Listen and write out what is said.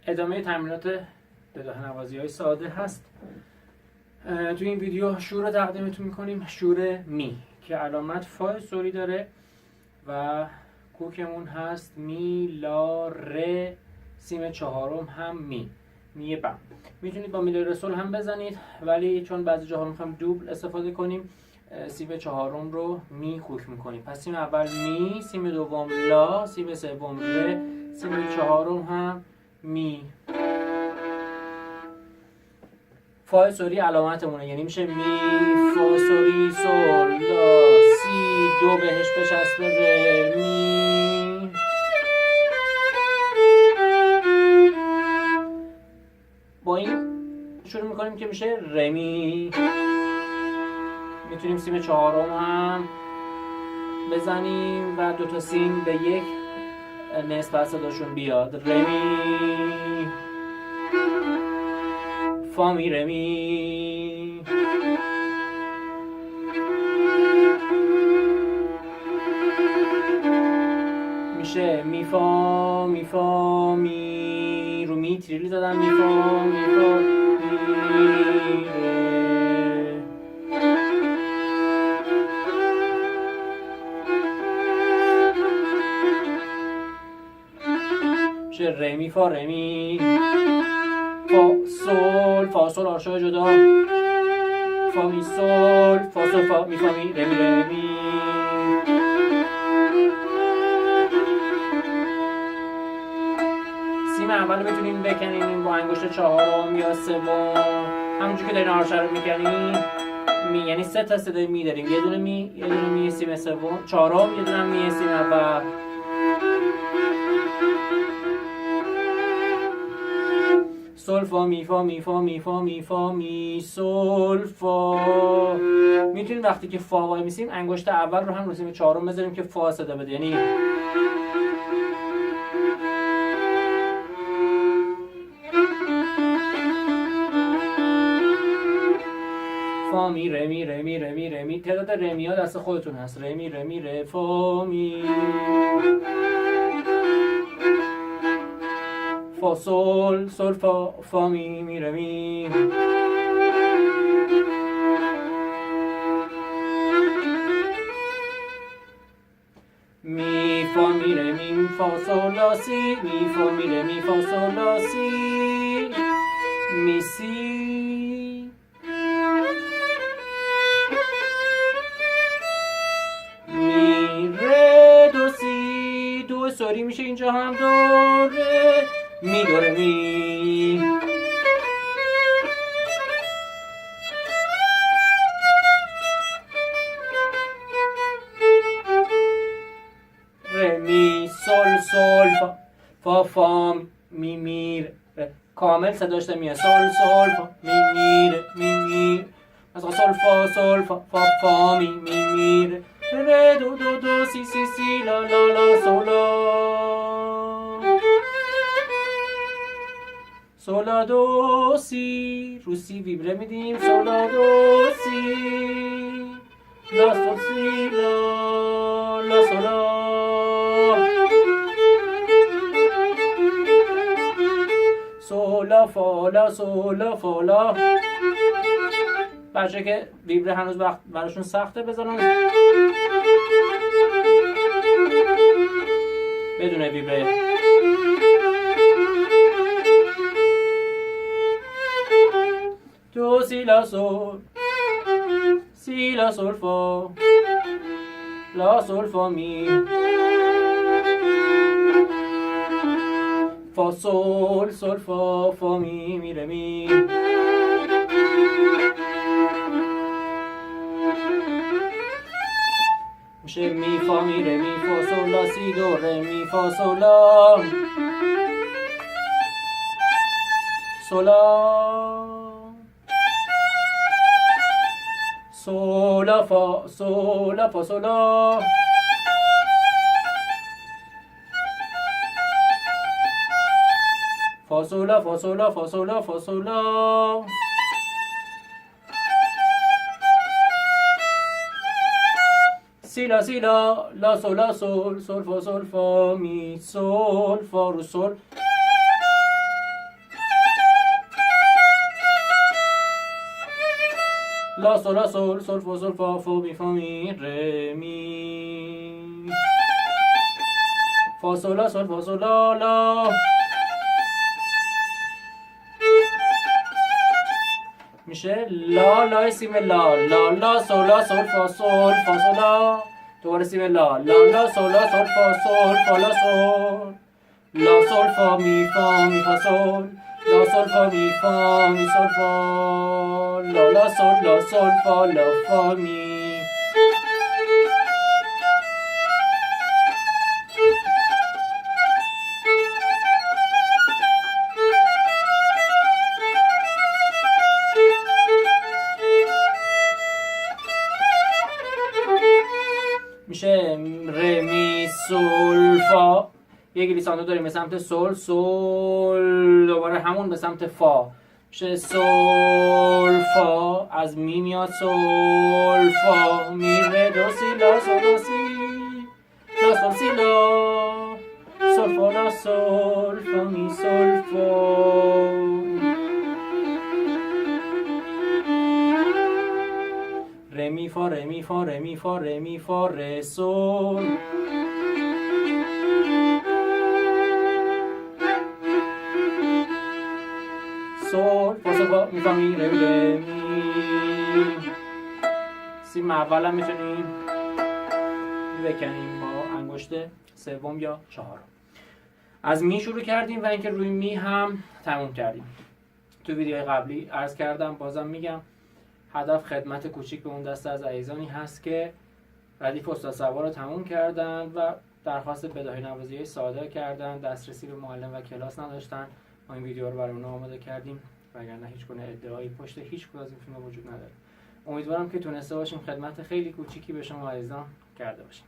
ادامه تمرینات بداهه نوازی های ساده هست. توی این ویدیو شور رو تقدیمتون میکنیم، شور می که علامت فا سوری داره و کوکمون هست می لا ر، سیم چهارم هم می بم. میتونید با می لا رسول هم بزنید، ولی چون بعضی جاها میخوایم دوبل استفاده کنیم سیم چهارم رو می کوک میکنیم. پس سیم اول می، سیم دوم لا، سیم سوم ر، سیم چهارم هم می. فا سوری علامتمونه، یعنی میشه می فا سوری سول لا سی، دو بهش بچسبه ر می. با این شروع میکنیم که میشه ر می. میتونیم سیم چهارم هم بزنیم و دوتا سیم به یک نصف صداشون بیاد. ر می فا می ر می. میشه می فا می فا می، رو می تریلی زدم، می فا می فا می ره. میشه ر می فا ر می، فا سول آرشای جدا، فا می سول، فا سول فا می فا می ر می ر می. سیم اول رو میتونیم بکنیم با انگشت چهارم یا سوم، همونجور که دارین آرشه رو میکنیم می، یعنی سه تا صدای می داریم، یه دونه می، یه دونه می سیم سوم چهارم، یه دونه می سیم اول. سول فا می فا می فا می فا می فا می سول فا. میتونیم وقتی که فا وای میسیم انگشت اول رو هم رو سیم چهارم بذاریم که فا صدا بده، یعنی فا می ر می ر می ر می ر می. تعداد ر می ها دست خودتون هست. ر می ر می ر فا می، فا سول سول فا فا می می ر می. می فا می ر می فا سول لا سی، می فا می ر می فا سول لا سی، می سی. می ر دو سی، دو سوری میشه اینجا هم دو ر می دو ر می. ر می سول سول فا فا می می ر. کامل صداش نمیاد. سول سول فا می می ر می می. مثلا سول فا فا می می می ر دو دو دو سی سی سی لا لا لا سولا. سولا دو سی، رو سی ویبره میدیم. سولا دو سی لا سول سی لا لا سولا. سولا فالا سولا فالا. بچه که ویبره هنوز وقت براشون سخته بزنن بدون ویبره. دو سی لا سول، سی لا سول فا، لا سول فا می، فا سول سول فا فا می می ر می. میشه می فا می ر می فا سول لا سی دو ر می فا سولا سولا. سولا فا سولا فا سولا. فا سولا فا سولا فا سولا فا سولا. سی لا سی لا لا سول لا سول سول فا می سول فا رو سول لا سول لا سول سول فا سول فا فا می فا می ره می فا سول لا سول فا سول لا لا میشه لا لا سی لا لا لا سول لا سول فا سول فا سول لا دوباره سی لا لا لا سول لا سول فا سول فا لا سول لا سول فا می فا سول لا سول فا می فا می سول فا لا سول فا لا فا می. میشه ره می سول فا، یه گلیساندو داریم به سمت سول سول، دوباره همون به سمت فا میشه سول فا، از می میاد سول فا می ره دو سی لا سول دو سی لا سول سی لا سول فا لا سول فا می سول فا ره می فا ره می فا ره می فا ره می فا ره سول سول فا سول فا می فا می ره می ره می. سیم اول هم میتونیم بکنیم با انگشت سوم یا چهارم. از می شروع کردیم و اینکه روی می هم تموم کردیم. تو ویدیوهای قبلی عرض کردم، بازم میگم، هدف خدمت کوچیک به اون دسته از عزیزانی هست که ردیف استاد سوار رو تموم کردن و درخواست بداهه نوازی ساده کردن، دسترسی به معلم و کلاس نداشتن. ما این ویدیو رو برای اونها آماده کردیم، وگرنه هیچ گونه ادعایی پشت هیچ کدوم از این فیلم‌ها وجود نداره. امیدوارم که تونسته باشیم خدمت خیلی کوچیکی به شما عزیزان کرده باشیم.